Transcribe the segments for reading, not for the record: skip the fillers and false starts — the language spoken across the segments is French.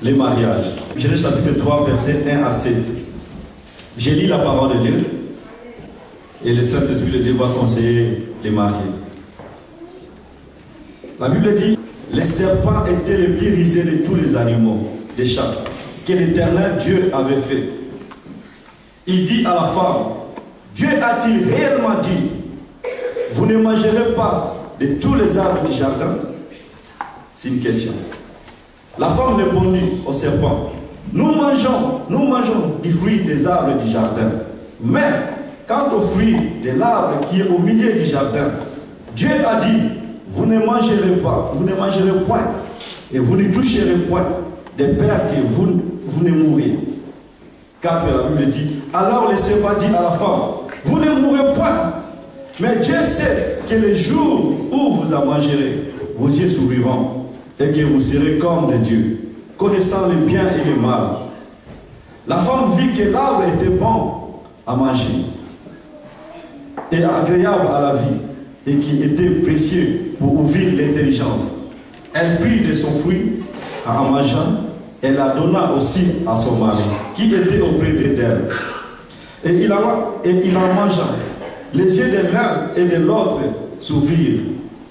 les mariages. Genèse chapitre 3, versets 1 à 7. J'ai lu la parole de Dieu et le Saint-Esprit de Dieu va conseiller les mariés. La Bible dit, les serpents étaient les plus rusés de tous les animaux des champs que l'Éternel Dieu avait fait. Il dit à la femme, Dieu a-t-il réellement dit, vous ne mangerez pas de tous les arbres du jardin? C'est une question. La femme répondit au serpent, nous mangeons du fruit des arbres du jardin. Mais quant au fruit de l'arbre qui est au milieu du jardin, Dieu a dit, vous ne mangerez pas, vous ne mangerez point, et vous ne toucherez point, de peur que vous ne mourrez. Car la Bible dit, alors le serpent dit à la femme, vous ne mourrez point, mais Dieu sait que le jour où vous en mangerez, vos yeux s'ouvriront, et que vous serez comme de Dieu, connaissant le bien et le mal. La femme vit que l'arbre était bon à manger, et agréable à la vie, et qui était précieux pour ouvrir l'intelligence. Elle prit de son fruit en mangeant, elle la donna aussi à son mari, qui était auprès d'elle. Et il en mangea. Les yeux de l'un et de l'autre s'ouvrirent,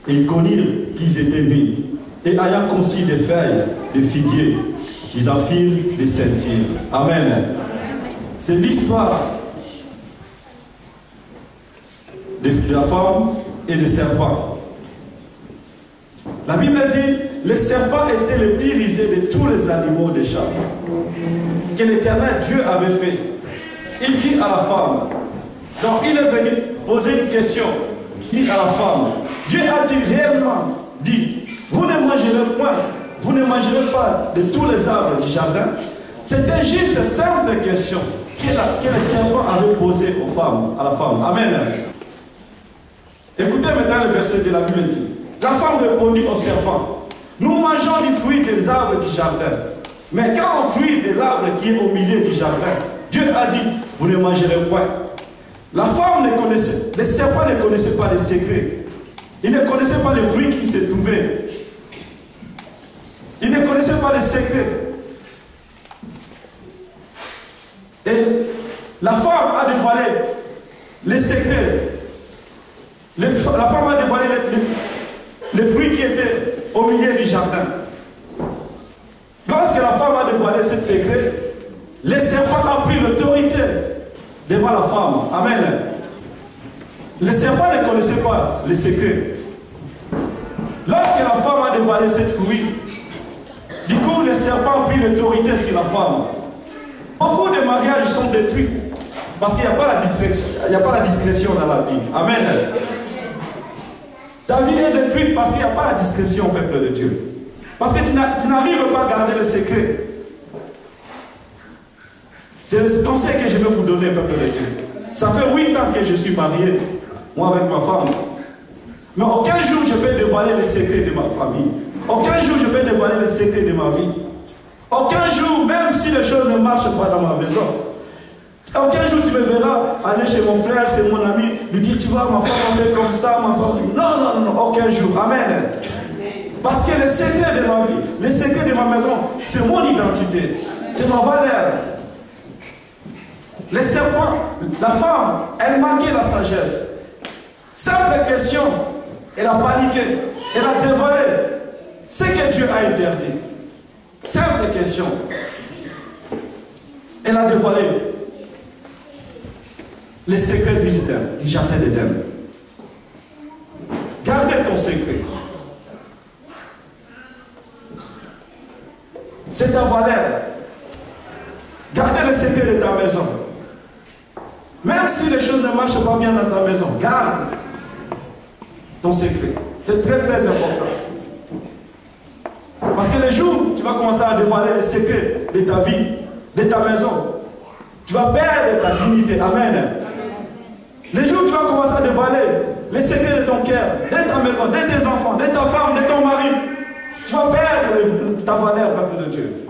et ils connurent qu'ils étaient nus. Et ayant conçu des feuilles de figuier, ils en firent des ceinture. Amen. C'est l'histoire de la femme et des serpents. La Bible dit, les serpents étaient les plus rusés de tous les animaux des champs que l'Éternel Dieu avait fait. Il dit à la femme, donc il est venu poser une question. Il dit à la femme, Dieu a-t-il réellement dit, vous ne mangerez point, vous ne mangerez pas de tous les arbres du jardin? C'était juste une simple question que le serpent avait posée aux femmes, à la femme. Amen. Écoutez maintenant le verset de la Bible dit. La femme répondit au serpent, nous mangeons du fruit des arbres du jardin. Mais quand au fruit de l'arbre qui est au milieu du jardin, Dieu a dit, vous ne mangerez point. La femme ne connaissait, les serpents ne connaissaient pas les secrets. Ils ne connaissaient pas les fruits qui se trouvaient. Ils ne connaissaient pas les secrets. Et la femme a dévoilé les secrets. La femme a dévoilé les fruits qui étaient au milieu du jardin. Lorsque la femme a dévoilé ce secret, le serpent a pris l'autorité devant la femme. Amen. Le serpent ne connaissait pas les secrets. Lorsque la femme a dévoilé ce fruit, du coup, le serpent a pris l'autorité sur la femme. Beaucoup de mariages sont détruits parce qu'il n'y a pas la discrétion, dans la vie. Amen. Ta vie est détruite parce qu'il n'y a pas la discrétion au peuple de Dieu. Parce que tu n'arrives pas à garder le secret. C'est le conseil que je veux vous donner, peuple de Dieu. Ça fait 8 ans que je suis marié, moi avec ma femme. Mais aucun jour je peux dévoiler les secrets de ma famille. Aucun jour je peux dévoiler les secrets de ma vie. Aucun jour, même si les choses ne marchent pas dans ma maison. Aucun jour tu me verras aller chez mon frère, c'est mon ami, lui dire, tu vois, ma femme fait comme ça, ma femme. Non, non, non, aucun jour. Amen. Parce que les secrets de ma vie, les secrets de ma maison, c'est mon identité, c'est ma valeur. Les serpents, la femme, elle manquait la sagesse. Simple question, elle a paniqué, elle a dévoilé ce que Dieu a interdit. Simple question. Elle a dévoilé les secrets du jardin d'Éden. Gardez ton secret. C'est ta valeur. Gardez le secret de ta maison. Même si les choses ne marchent pas bien dans ta maison, garde ton secret. C'est très très important. Parce que les jours où tu vas commencer à dévoiler les secrets de ta vie, de ta maison, tu vas perdre ta dignité. Amen. Les jours où tu vas commencer à dévoiler les secrets de ton cœur, de ta maison, de tes enfants, de ta femme, de ton mari, tu vas perdre ta valeur, peuple de Dieu.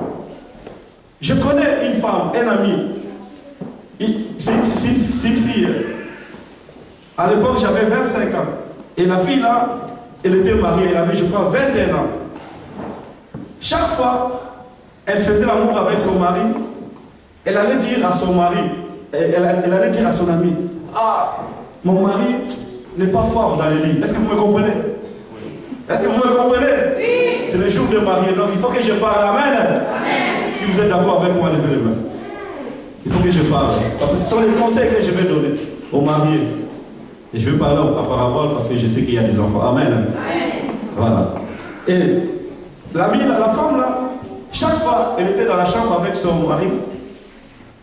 Je connais une femme, un ami. C'est une fille. À l'époque, j'avais 25 ans. Et la fille là, elle était mariée, elle avait, je crois, 21 ans. Chaque fois, elle faisait l'amour avec son mari, elle allait dire à son mari, elle allait dire à son ami, ah, mon mari n'est pas fort dans les lits. Est-ce que vous me comprenez? Est-ce que vous me comprenez? Oui. C'est le jour de mariée, donc il faut que je parle. Amen. Amen. Si vous êtes d'accord avec moi, levez les mains. Il faut que je parle. Parce que ce sont les conseils que je vais donner aux mariés. Et je vais parler en parabole parce que je sais qu'il y a des enfants. Amen. Amen. Voilà. Et la femme là, chaque fois, elle était dans la chambre avec son mari.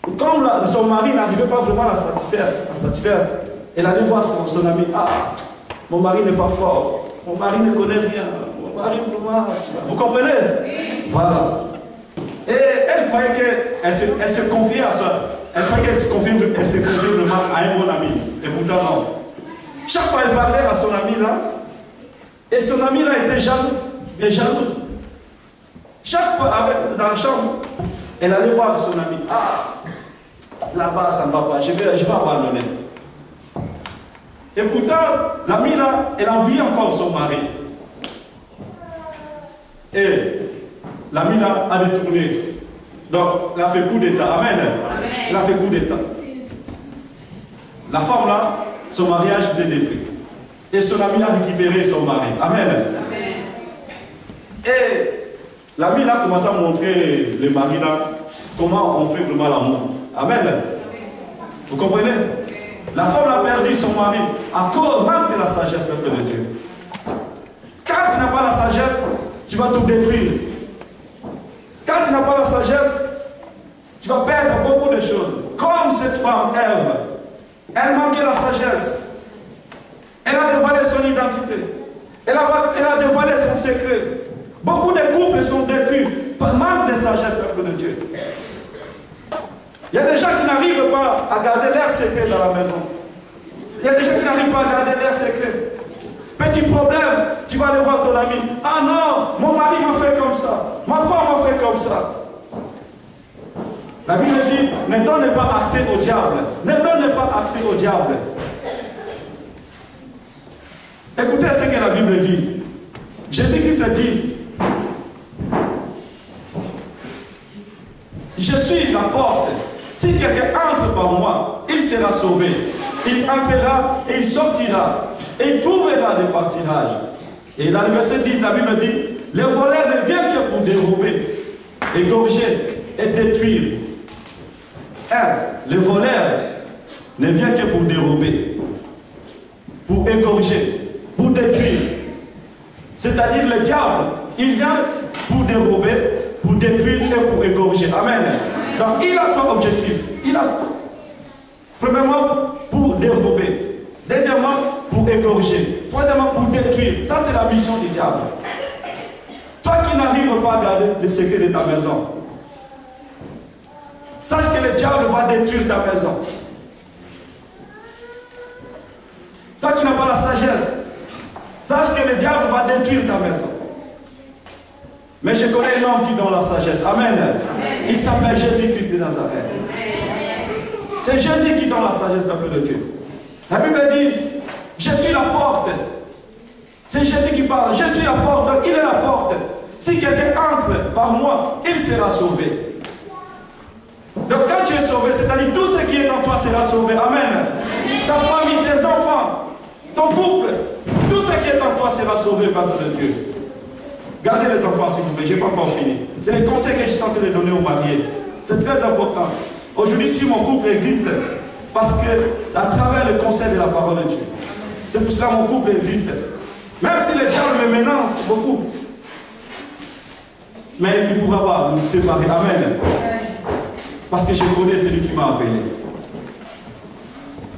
Comme son mari n'arrivait pas vraiment à satisfaire, elle allait voir son ami. Ah, mon mari n'est pas fort. Mon mari ne connaît rien. Mon mari vraiment. Vous comprenez? Oui. Voilà. Et elle croyait qu'elle se confiait à ça. Elle croyait qu'elle se confiait vraiment à un bon ami. Et pourtant non. Chaque fois elle parlait à son ami là, et son ami là était jaloux, bien jalouse. Chaque fois dans la chambre, elle allait voir son ami. Ah, là-bas ça ne va pas, je vais abandonner. Et pourtant, l'ami là, elle enviait encore son mari. Et l'ami là a détourné. Donc, elle a fait coup d'état. Amen. Elle a fait coup d'état. La femme là, son mariage était détruit. Et son ami a récupéré son mari. Amen. Et l'ami là commence à montrer le mari là comment on fait vraiment l'amour. Amen. Vous comprenez? La femme a perdu son mari à cause même de la sagesse, peuple de Dieu. Quand tu n'as pas la sagesse, tu vas tout détruire. Quand tu n'as pas la sagesse, tu vas perdre beaucoup de choses. Comme cette femme, Ève, elle manquait la sagesse. Elle a dévoilé son identité. Elle a dévoilé son secret. Beaucoup de couples sont détruits par manque de sagesse, peuple de Dieu. Il y a des gens qui n'arrivent pas à garder leur secret dans la maison. Il y a des gens qui n'arrivent pas à garder leur secret. Petit problème, tu vas aller voir ton ami. Ah non, mon mari m'a fait comme ça. Ma femme m'a fait comme ça. La Bible dit, ne donnez pas accès au diable. Ne donnez pas accès au diable. Écoutez ce que la Bible dit. Jésus-Christ dit, je suis la porte. Si quelqu'un entre par moi, il sera sauvé. Il entrera et il sortira. Et il trouvera des partirages. Et dans le verset 10, la Bible dit, le voleur ne vient que pour dérober, égorger et détruire. Le voleur ne vient que pour dérober, pour égorger, pour détruire. C'est-à-dire le diable, il vient pour dérober, pour détruire et pour égorger. Amen. Donc il a trois objectifs. Il a, premièrement, pour dérober. Deuxièmement, pour égorger. Troisièmement, pour détruire. Ça, c'est la mission du diable. Toi qui n'arrives pas à garder les secrets de ta maison, sache que le diable va détruire ta maison. Toi qui n'as pas la sagesse, sache que le diable va détruire ta maison. Mais je connais un homme qui donne la sagesse. Amen. Amen. Il s'appelle Jésus-Christ de Nazareth. C'est Jésus qui donne la sagesse, peuple de Dieu. La Bible dit, je suis la porte. C'est Jésus qui parle. Je suis la porte. Donc il est la porte. Si quelqu'un entre par moi, il sera sauvé. Donc quand tu es sauvé, c'est-à-dire tout ce qui est en toi sera sauvé. Amen. Ta famille, tes enfants, ton couple, tout ce qui est en toi sera sauvé par de Dieu. Gardez les enfants s'il vous plaît, je n'ai pas encore fini. C'est les conseils que je suis en train de donner aux mariés. C'est très important. Aujourd'hui, si mon couple existe, parce que à travers le conseil de la parole de Dieu. C'est pour cela que mon couple existe. Même si le diable me menace beaucoup. Mais il ne pourra pas nous séparer. Amen. Parce que je connais celui qui m'a appelé.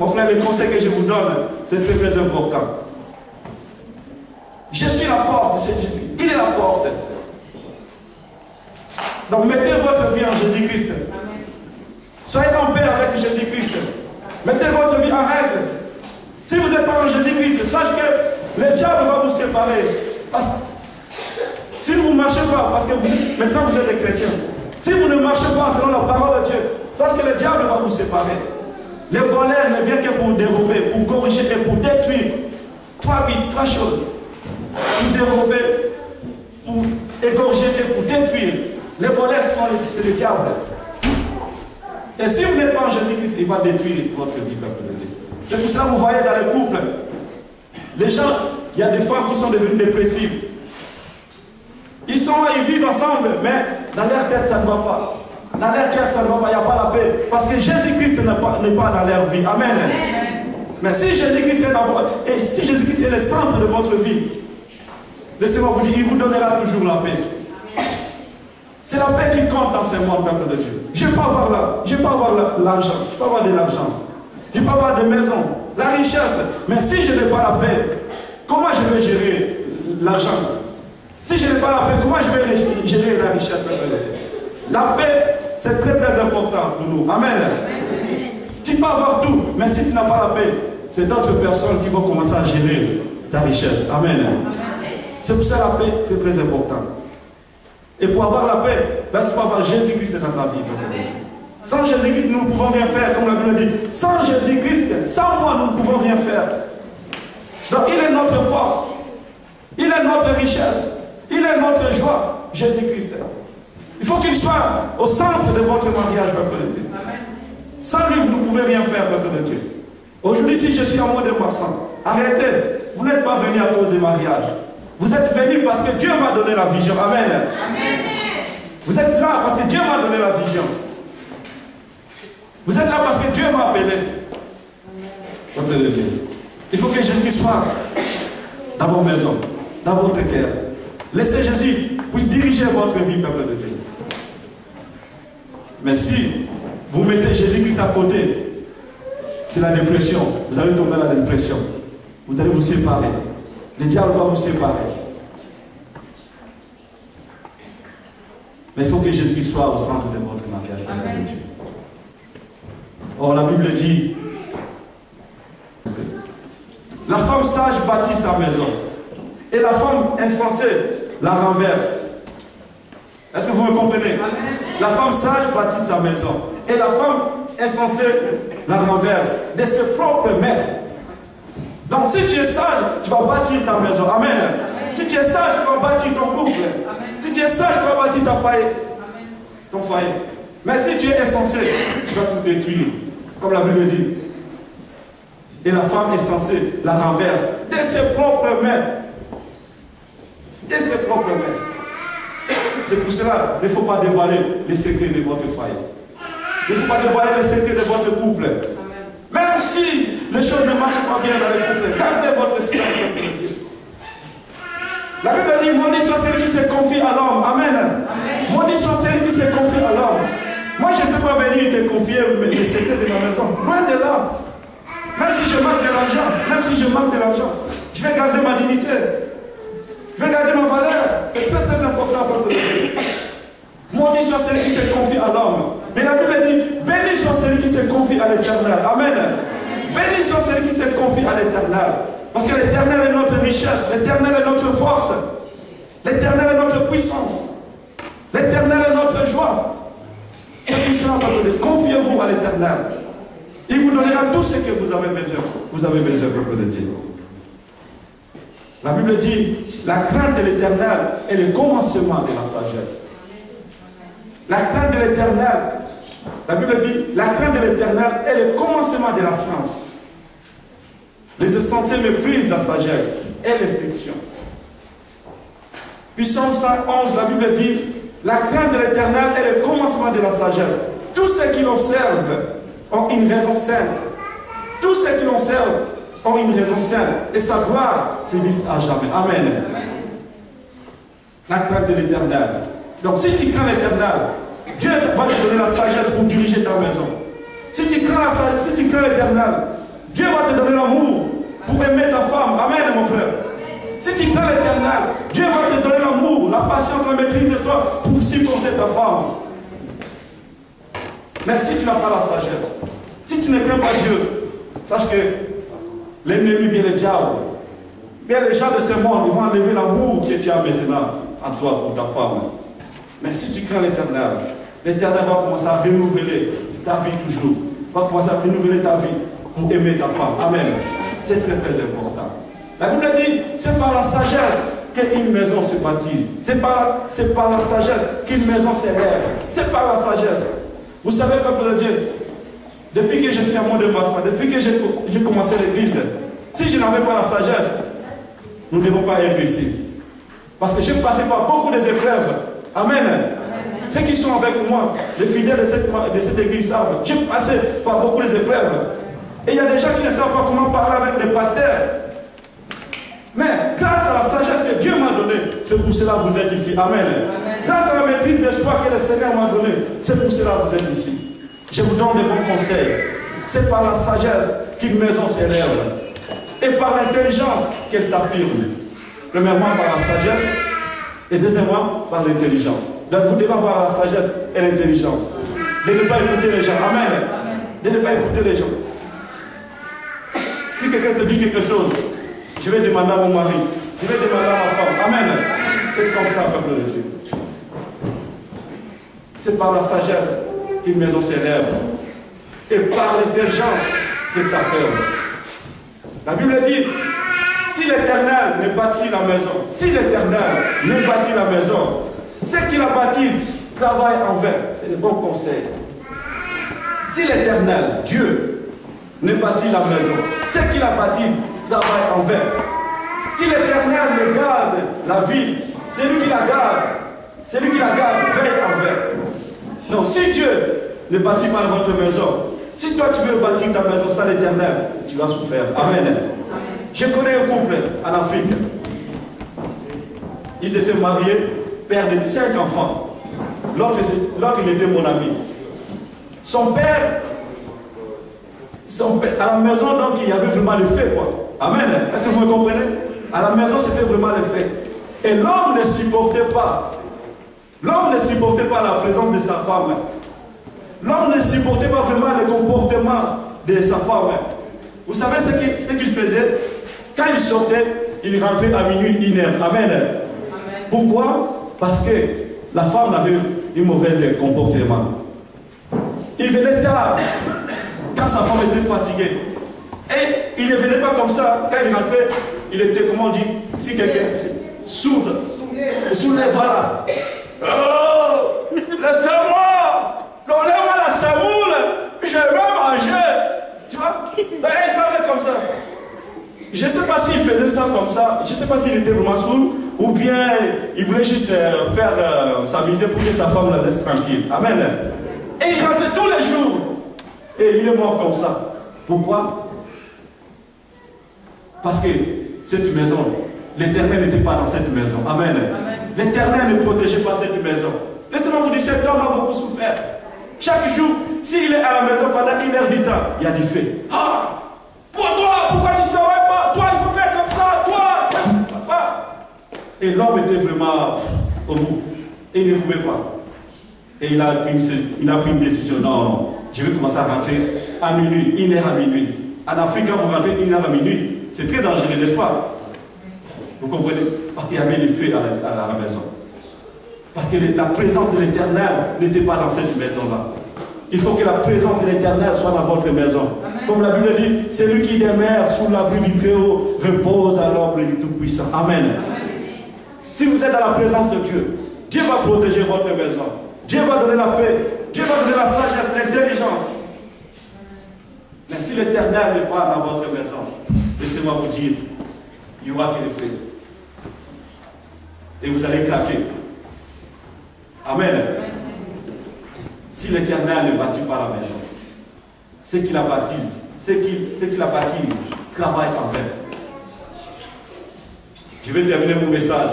Mon frère, le conseil que je vous donne, c'est très très important. Je suis la porte, c'est Jésus. Il est la porte. Donc mettez votre vie en Jésus-Christ. Soyez en paix avec Jésus-Christ. Mettez votre vie en règle. Si vous n'êtes pas en Jésus-Christ, sachez que le diable va vous séparer. Parce que si vous ne marchez pas, parce que maintenant vous êtes des chrétiens, si vous ne marchez pas selon la parole de Dieu, sachez que le diable va vous séparer. Le voleur ne vient que pour dérober, pour corriger et pour détruire. Trois choses. Pour dérober, pour égorger et pour détruire. Les voleurs sont c'est le diable. Et si vous n'êtes pas en Jésus-Christ, il va détruire votre vie, peuple de Dieu. C'est pour ça que vous voyez dans les couples, les gens, il y a des femmes qui sont devenues dépressives. Ils vivent ensemble, mais dans leur tête, ça ne va pas. Dans leur cœur, ça ne va pas, il n'y a pas la paix. Parce que Jésus-Christ n'est pas dans leur vie. Amen. Mais si Jésus-Christ est dans votre vie, et si Jésus-Christ est le centre de votre vie, laissez-moi vous dire, il vous donnera toujours la paix. C'est la paix qui compte dans ce monde, peuple de Dieu. Je ne vais pas avoir l'argent, je ne vais pas avoir de l'argent, je ne vais pas avoir de maison, la richesse. Mais si je n'ai pas la paix, comment je vais gérer l'argent? Si je n'ai pas la paix, comment je vais gérer la richesse, peuple de Dieu? La paix, c'est très très important pour nous. Amen. Tu peux avoir tout, mais si tu n'as pas la paix, c'est d'autres personnes qui vont commencer à gérer ta richesse. Amen. C'est pour ça la paix est très importante. Et pour avoir la paix, là, tu faut avoir Jésus-Christ dans ta vie. Sans Jésus-Christ, nous ne pouvons rien faire, comme la Bible dit. Sans Jésus-Christ, sans moi, nous ne pouvons rien faire. Donc il est notre force, il est notre richesse, il est notre joie, Jésus-Christ. Il faut qu'il soit au centre de votre mariage, peuple de Dieu. Sans lui, vous ne pouvez rien faire, peuple de Dieu. Aujourd'hui, si je suis en mode passant, arrêtez. Vous n'êtes pas venu à cause des mariages. Vous êtes venu parce que Dieu m'a donné la vision. Amen. Amen. Vous êtes là parce que Dieu m'a donné la vision. Vous êtes là parce que Dieu m'a appelé. Peuple de Dieu. Il faut que Jésus soit dans vos maisons, dans votre cœur. Laissez Jésus puisse diriger votre vie, peuple de Dieu. Mais si vous mettez Jésus-Christ à côté, c'est la dépression. Vous allez tomber dans la dépression. Vous allez vous séparer. Le diable va vous séparer. Mais il faut que Jésus soit au centre de votre mariage. Amen. Or, la Bible dit, la femme sage bâtit sa maison, et la femme insensée la renverse. Est-ce que vous me comprenez? Amen. La femme sage bâtit sa maison, et la femme insensée la renverse de ses propres mains. Donc si tu es sage, tu vas bâtir ta maison. Amen. Amen. Si tu es sage, tu vas bâtir ton couple. Amen. Si tu es sage, tu vas bâtir ta foyer. Ton foyer. Mais si tu es insensé, tu vas tout détruire. Comme la Bible dit. Et la femme insensée la renverse de ses propres mains. De ses propres mains. C'est pour cela qu'il ne faut pas dévoiler les secrets de votre foyer. Il ne faut pas dévoiler les secrets de votre couple. Amen. Même si les choses ne marchent pas bien dans les couples, gardez votre silence avec Dieu. La Bible dit, maudit soit celui qui se confie à l'homme. Amen. Amen. Maudit soit celui qui se confie à l'homme. Moi, je ne peux pas venir te confier les secrets de ma maison. Loin de là. Même si je manque de l'argent, je vais garder ma dignité. Je vais garder ma valeur. C'est très très important pour Dieu. Maudit soit celui qui se confie à l'homme. Mais la Bible dit, béni soit celui qui se confie à l'Éternel. Amen. Béni soit celui qui se confie à l'Éternel. Parce que l'Éternel est notre richesse. L'Éternel est notre force. L'Éternel est notre puissance. L'Éternel est notre joie. C'est tout cela, confiez-vous à l'Éternel. Il vous donnera tout ce que vous avez besoin. Vous avez besoin, peuple de Dieu. La Bible dit, la crainte de l'Éternel est le commencement de la sagesse. La crainte de l'Éternel, la Bible dit, la crainte de l'Éternel est le commencement de la science. Les insensés méprisent la sagesse et l'instruction. Puis Psaume 111, la Bible dit, la crainte de l'Éternel est le commencement de la sagesse. Tous ceux qui l'observent ont une raison saine. Tous ceux qui l'observent ont une raison saine. Et sa gloire s'existe à jamais. Amen. La crainte de l'Éternel. Donc si tu crains l'Éternel, Dieu va te donner la sagesse pour diriger ta maison. Si tu crains l'Éternel, Dieu va te donner l'amour pour aimer ta femme. Amen, mon frère. Si tu crains l'Éternel, Dieu va te donner l'amour, la patience, la maîtrise de toi pour supporter ta femme. Mais si tu n'as pas la sagesse, si tu ne crains pas Dieu, sache que l'ennemi, bien le diable, bien les gens de ce monde, ils vont enlever l'amour que tu as maintenant en toi pour ta femme. Mais si tu crains l'Éternel, l'Éternel va commencer à renouveler ta vie toujours. Va commencer à renouveler ta vie pour aimer ta femme. Amen. C'est très très important. La Bible dit, c'est par la sagesse qu'une maison se bâtisse. C'est par la sagesse qu'une maison s'élève. C'est par la sagesse. Vous savez, peuple de Dieu, depuis que je suis à Mont-de-Marsan, depuis que j'ai commencé l'église, si je n'avais pas la sagesse, nous ne devons pas être ici. Parce que j'ai passé par beaucoup d'épreuves. Amen. Ceux qui sont avec moi, les fidèles de cette église savent, j'ai passé par beaucoup d'épreuves. Et il y a des gens qui ne savent pas comment parler avec les pasteurs. Mais grâce à la sagesse que Dieu m'a donnée, c'est pour cela que vous êtes ici. Amen. Grâce à la maîtrise d'espoir que le Seigneur m'a donnée, c'est pour cela que vous êtes ici. Je vous donne des bons conseils. C'est par la sagesse qu'une maison s'élève. Et par l'intelligence qu'elle s'affirme. Premièrement par la sagesse et deuxièmement par l'intelligence. Donc vous devez avoir la sagesse et l'intelligence. De ne pas écouter les gens. Amen. De ne pas écouter les gens. Si quelqu'un te dit quelque chose, je vais demander à mon mari, je vais demander à ma femme. Amen. C'est comme ça, peuple de Dieu. C'est par la sagesse qu'une maison s'élève. Et par l'intelligence qu'elle s'affirme. La Bible dit, si l'Éternel ne bâtit la maison, si l'Éternel ne bâtit la maison, ceux qui la bâtissent travaillent en vain. C'est le bon conseil. Si l'Éternel, Dieu, ne bâtit la maison, ceux qui la bâtissent travaillent en vain. Si l'Éternel ne garde la ville, celui qui la garde veille en vain. Non, si Dieu ne bâtit pas votre maison, si toi tu veux bâtir ta maison sans l'Éternel, tu vas souffrir. Amen. Je connais un couple en Afrique. Ils étaient mariés, père de 5 enfants. L'autre il était mon ami. Son père, à la maison, donc il y avait vraiment le fait, quoi. Amen. Est-ce que vous me comprenez? À la maison, c'était vraiment le fait. Et l'homme ne supportait pas. L'homme ne supportait pas la présence de sa femme. L'homme ne supportait pas vraiment le comportement de sa femme. Vous savez ce qu'il faisait? Quand il sortait, il rentrait à minuit, 1 heure. Amen. Amen. Pourquoi? Parce que la femme avait un mauvais comportement. Il venait tard, quand sa femme était fatiguée. Et il ne venait pas comme ça. Quand il rentrait, il était, comment on dit, si quelqu'un, sourd. Sourd, voilà. Oh, laissez-moi! Donnez-moi la semoule, je vais manger. Tu vois? Il parlait comme ça. Je ne sais pas s'il faisait ça comme ça. Je ne sais pas s'il était vraiment sourd ou bien il voulait juste faire s'amuser pour que sa femme la laisse tranquille. Amen. Et il rentrait tous les jours. Et il est mort comme ça. Pourquoi? Parce que cette maison, l'Éternel n'était pas dans cette maison. Amen. L'Éternel ne protégeait pas cette maison. Laissez-moi vous dire, cet homme a beaucoup souffert. Chaque jour, s'il est à la maison pendant 1 heure du temps, il y a du fait. Ah! Pour toi, pourquoi tu ne travailles pas? Toi, il faut faire comme ça, toi! Papa. Et l'homme était vraiment au bout. Et il ne pouvait pas. Et il a pris une décision. Non, non, je vais commencer à rentrer à minuit, 1 heure à minuit. En Afrique, quand vous rentrez 1 heure à minuit, c'est très dangereux, n'est-ce pas? Vous comprenez? Parce qu'il y avait des feux à la maison. Parce que la présence de l'Éternel n'était pas dans cette maison-là. Il faut que la présence de l'Éternel soit dans votre maison. Amen. Comme la Bible dit, c'est lui qui demeure sous l'abri du Très-Haut, repose à l'ombre du Tout-Puissant. Amen. Amen. Si vous êtes dans la présence de Dieu, Dieu va protéger votre maison. Dieu va donner la paix. Dieu va donner la sagesse, l'intelligence. Mais si l'Éternel n'est pas dans votre maison, laissez-moi vous dire, il y aura que le feu. Et vous allez craquer. Amen. Si l'Éternel ne bâtit pas la maison, ceux qui la baptisent, travaillent en vain. Je vais terminer mon message.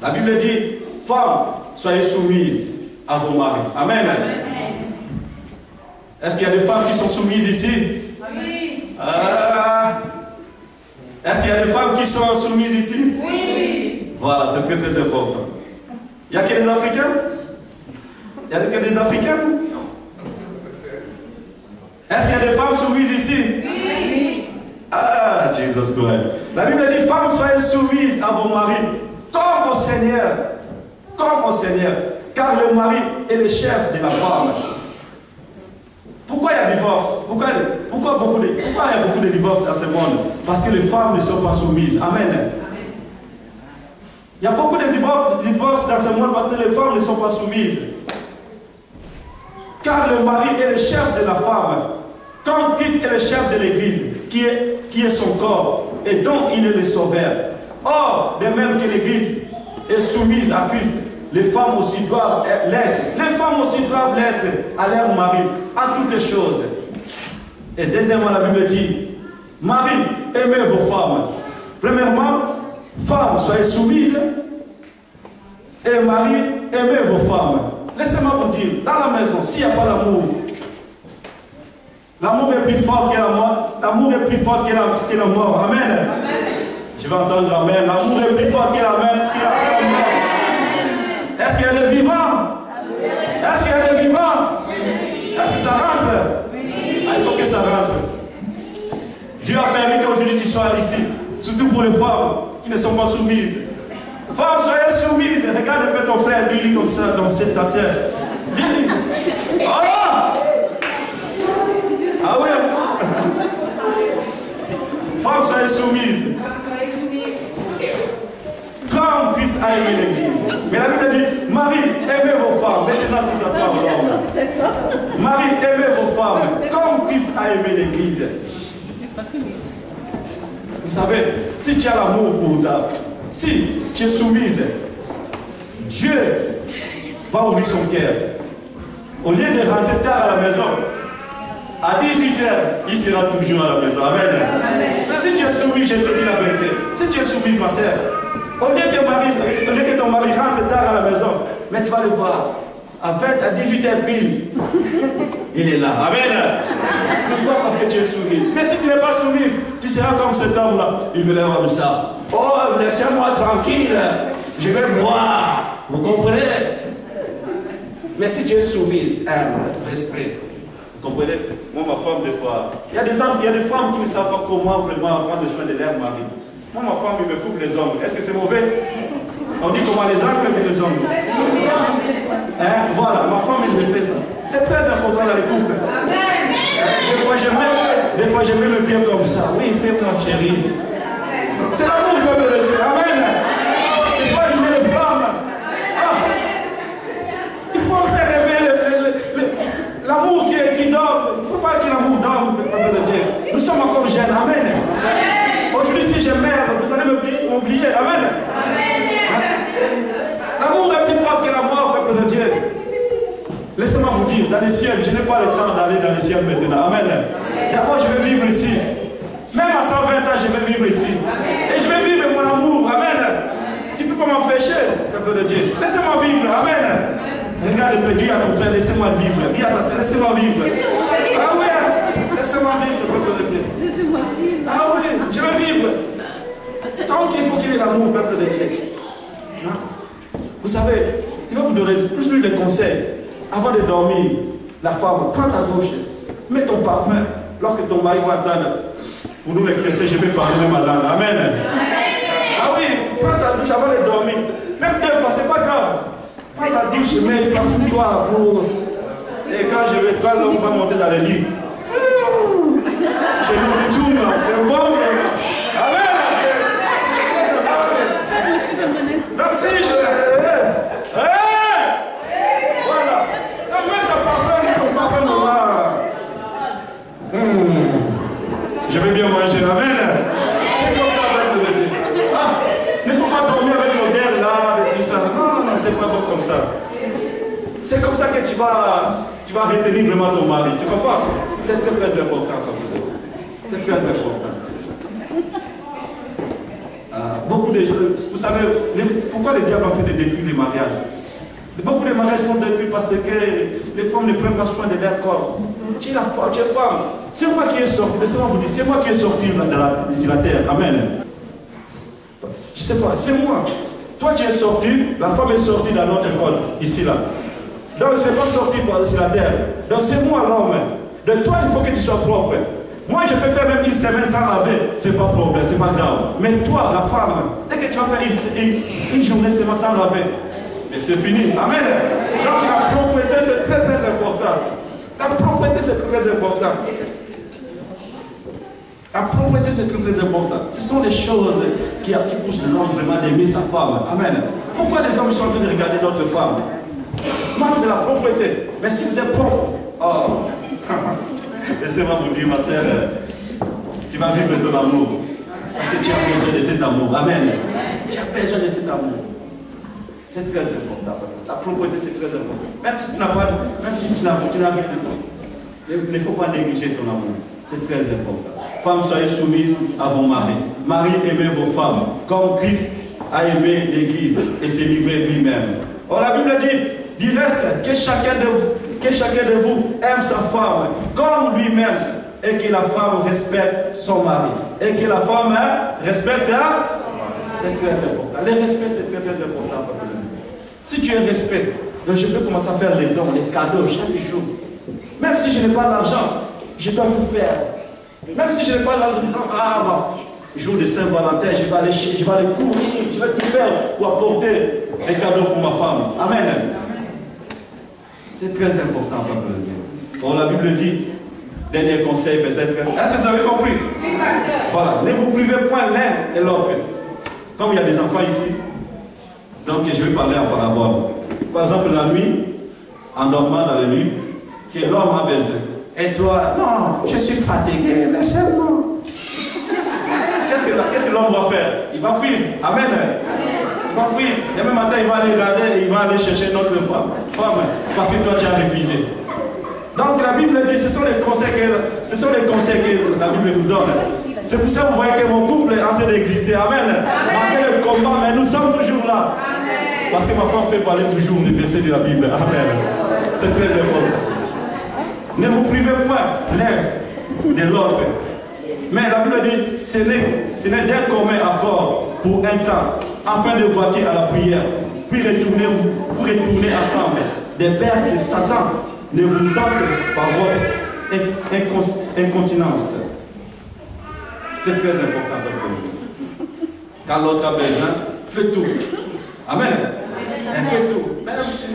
La Bible dit, femmes, soyez soumises à vos maris. Amen. Est-ce qu'il y a des femmes qui sont soumises ici? Oui. Est-ce qu'il y a des femmes qui sont soumises ici? Oui. Voilà, c'est très très important. Il n'y a que des Africains? Il n'y a que des Africains? Est-ce qu'il y a des femmes soumises ici? Oui. Ah, Jesus Christ. La Bible dit, femmes, soyez soumises à vos maris, comme au Seigneur. Comme au Seigneur. Car le mari est le chef de la femme. Pourquoi il y a divorce? Pourquoi il y a beaucoup de divorces dans ce monde? Parce que les femmes ne sont pas soumises. Amen. Il y a beaucoup de divorces dans ce monde parce que les femmes ne sont pas soumises. Car le mari est le chef de la femme, comme Christ est le chef de l'Église, qui est son corps, et dont il est le sauveur. Or, de même que l'Église est soumise à Christ, les femmes aussi doivent l'être. Les femmes aussi doivent l'être à leur mari, en toutes choses. Et deuxièmement, la Bible dit, mari, aimez vos femmes. Premièrement, femmes, soyez soumises. Et mari, aimez vos femmes. Laissez-moi vous dire, dans la maison, s'il n'y a pas l'amour, l'amour est plus fort que la mort. L'amour est plus fort que la mort. Amen. Amen. Je vais entendre Amen. L'amour est plus fort que la mort. Est-ce qu'elle est vivante? Est-ce qu'elle est vivante? Est-ce que ça rentre? Ah, il faut que ça rentre. Dieu a permis qu'aujourd'hui tu sois ici. Surtout pour les femmes qui ne sont pas soumises. Femmes, soyez soumises. Regarde un peu ton frère, dis-lui comme ça, dans cette ta sœur. Dis-lui. Oh! Ah oui. Femmes, soyez soumises. Comme Christ a aimé l'Église. Mais la Bible dit, Marie, aimez vos femmes. Maintenant, c'est ta parole. Marie, aimez vos femmes. Comme Christ a aimé l'Église. Vous savez, si tu as l'amour pour ta, si tu es soumise, Dieu va ouvrir son cœur. Au lieu de rentrer tard à la maison, à 18h, il sera toujours à la maison. Amen. Amen. Si tu es soumise, je te dis la vérité. Si tu es soumise, ma sœur, au lieu que ton mari rentre tard à la maison, mais tu vas le voir. En fait, à 18h pile, il est là. Amen. Pourquoi? Parce que tu es soumise. Mais si tu n'es pas soumise, tu seras comme cet homme-là. Il veut l'avoir de ça. Oh, laissez-moi tranquille. Je vais boire. Vous comprenez? Mais si tu es soumise, respect. Vous comprenez? Moi, ma femme, des fois, il y a des femmes qui ne savent pas comment vraiment prendre soin de leur mari. Moi, ma femme, il me coupe les ongles. Est-ce que c'est mauvais? On dit comment les ongles et les ongles. Hein? Voilà, ma femme, il me fait ça. C'est très important dans les couples. Des fois, je mets le pied comme ça. Oui, fais-moi chérie. C'est l'amour du peuple de Dieu. Amen. Il faut aimer les femmes. Ah. Il faut faire rêver l'amour qui dort. Il ne faut pas que l'amour dorme, le peuple de Dieu. Nous sommes encore jeunes. Amen. Aujourd'hui, si je meurs, vous allez m'oublier. Amen. L'amour est plus fort que la mort, peuple de Dieu. Laissez-moi vous dire, dans les cieux, je n'ai pas le temps d'aller dans les cieux maintenant. Amen. D'abord, je vais vivre ici. Même à 120 ans, je vais vivre ici. Et je vais vivre mon amour. Amen. Tu ne peux pas m'empêcher, peuple de Dieu. Laissez-moi vivre. Amen. Regarde, dis à ton frère, laissez-moi vivre. Dis à ta soeur, laissez-moi vivre. Ah oui, laissez-moi vivre, peuple de Dieu. Ah oui, je vais vivre. Donc, il faut qu'il y ait l'amour, peuple de Dieu. Vous savez, il va vous donner plus de conseils. Avant de dormir, la femme, prends ta douche, mets ton parfum. Lorsque ton mari va attendre, pour nous les chrétiens, je vais parler même à langue. Amen. Ah oui, prends ta douche avant de dormir. Même 2 fois, c'est pas grave. Prends ta douche, mets le parfum pour. Et quand l'homme va monter dans le lit, je nous dis tout, c'est bon. Amen. Donc si voilà. Donc même ton parfum noir. Je vais bien manger. Amen. C'est comme ça, il ne faut pas dormir avec l'odeur là, de tout ça. Non, c'est pas bon comme ça. C'est comme ça que tu vas retenir vraiment ton mari. Tu comprends? C'est très très important. C'est très important. Beaucoup de gens, vous savez, pourquoi le diable est en train de détruire les mariages? Beaucoup de mariages sont détruits parce que les femmes ne prennent pas soin de leur corps. Tu es la femme, tu es femme. C'est moi qui ai sorti, laissez-moi vous dire, c'est moi qui ai sorti sur la terre. Amen. Je ne sais pas, c'est moi. Toi tu es sorti, la femme est sortie dans notre école, ici là. Donc je n'ai pas sorti sur la terre. Donc c'est moi l'homme. De toi il faut que tu sois propre. Moi, je peux faire même une semaine sans laver, c'est pas problème, c'est pas grave. Mais toi, la femme, dès que tu vas faire une journée seulement sans laver, et c'est fini. Amen. Donc la propreté, c'est très très important. La propreté, c'est très important. La propreté, c'est très, très important. Ce sont les choses qui poussent l'homme vraiment d'aimer sa femme. Amen. Pourquoi les hommes sont en train de regarder d'autres femmes? Manque de la propreté. Mais si vous êtes propre, oh, laissez-moi vous dire, ma sœur, tu vas vivre ton amour. Parce que tu as besoin de cet amour. Amen. Tu as besoin de cet amour. C'est très important. La propreté, c'est très important. Même si tu n'as pas, même si tu n'as rien de toi, il ne faut pas négliger ton amour. C'est très important. Femmes, soyez soumises à vos maris. Marie, aimez vos femmes, comme Christ a aimé l'Église et s'est livré lui-même. Or, la Bible dit reste que chacun de vous aime sa femme comme lui-même, et que la femme respecte son mari. Et que la femme respecte c'est très important. Le respect, c'est très, très important. Si tu es respect, donc je peux commencer à faire les dons, les cadeaux chaque jour. Même si je n'ai pas d'argent, je dois tout faire. Même si je n'ai pas l'argent, jour de Saint-Valentin, je vais aller courir, je vais tout faire pour apporter des cadeaux pour ma femme. Amen. C'est très important, peuple de Dieu. Or, la Bible dit, dernier conseil peut-être. Est-ce que vous avez compris? Oui, pasteur. Voilà, ne vous privez point l'un et l'autre. Comme il y a des enfants ici, donc je vais parler en parabole. Par exemple, la nuit, en dormant dans la nuit, que l'homme a besoin. Et toi, non, je suis fatigué, laissez-moi. Qu'est-ce que l'homme va faire? Il va fuir. Amen. Il va fuir. Demain matin, il va aller regarder et il va aller chercher une autre femme. Parce que toi, tu as refusé. Donc la Bible dit, ce sont les conseils que la Bible nous donne. C'est pour ça que vous voyez que mon couple est en train d'exister. Amen. Malgré le combat, mais nous sommes toujours là. Amen. Parce que ma femme fait parler toujours des versets de la Bible. Amen. C'est très important. Ne vous privez pas l'un de l'autre. Mais la Bible dit, ce n'est d'un commun accord pour un temps, afin de vaquer à la prière, puis retourner ensemble. Des pères que Satan ne vous tente par votre incontinence. C'est très important pour vous. Quand l'autre a besoin, fais tout. Amen. Elle fait tout. Même si,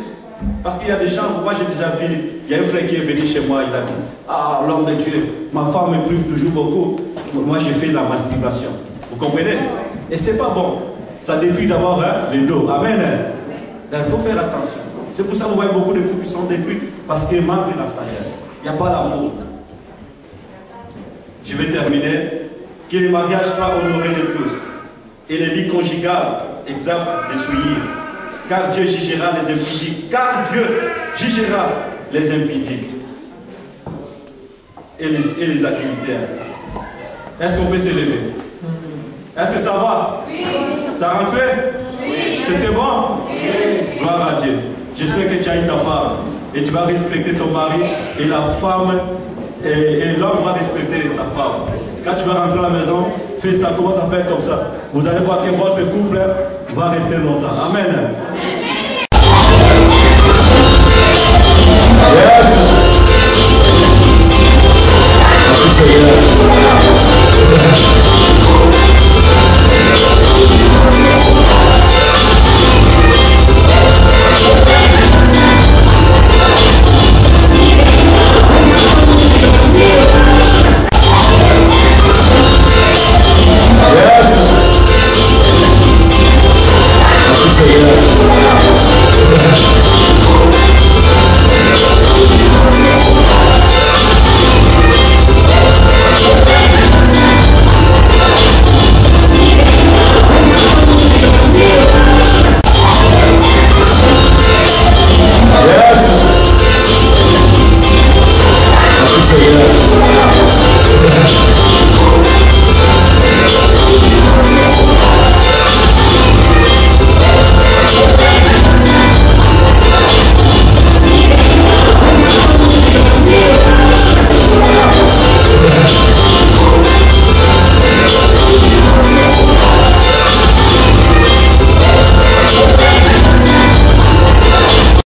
parce qu'il y a des gens, moi j'ai déjà vu, il y a un frère qui est venu chez moi, il a dit, ah l'homme de Dieu, ma femme me prive toujours beaucoup. Moi j'ai fait la masturbation. Vous comprenez? Et c'est pas bon. Ça détruit d'abord le dos. Amen. Il faut faire attention. C'est pour ça que vous voyez beaucoup de couples qui sont détruits, parce qu'il manque de la sagesse. Il n'y a pas l'amour. Je vais terminer. Que le mariage soit honoré de tous. Et le lit conjugal, exemple de souillir. Car Dieu jugera les impudiques. Car Dieu jugera les impudiques. Et les adultères. Est-ce qu'on peut se lever? Est-ce que ça va? Oui. Ça rentre? Oui. C'était bon? Oui. Gloire à Dieu. J'espère que tu as eu ta part. Et tu vas respecter ton mari. Et la femme, et l'homme va respecter sa femme. Quand tu vas rentrer à la maison, fais ça, commence à faire comme ça. Vous allez voir que votre couple va rester longtemps. Amen. Amen.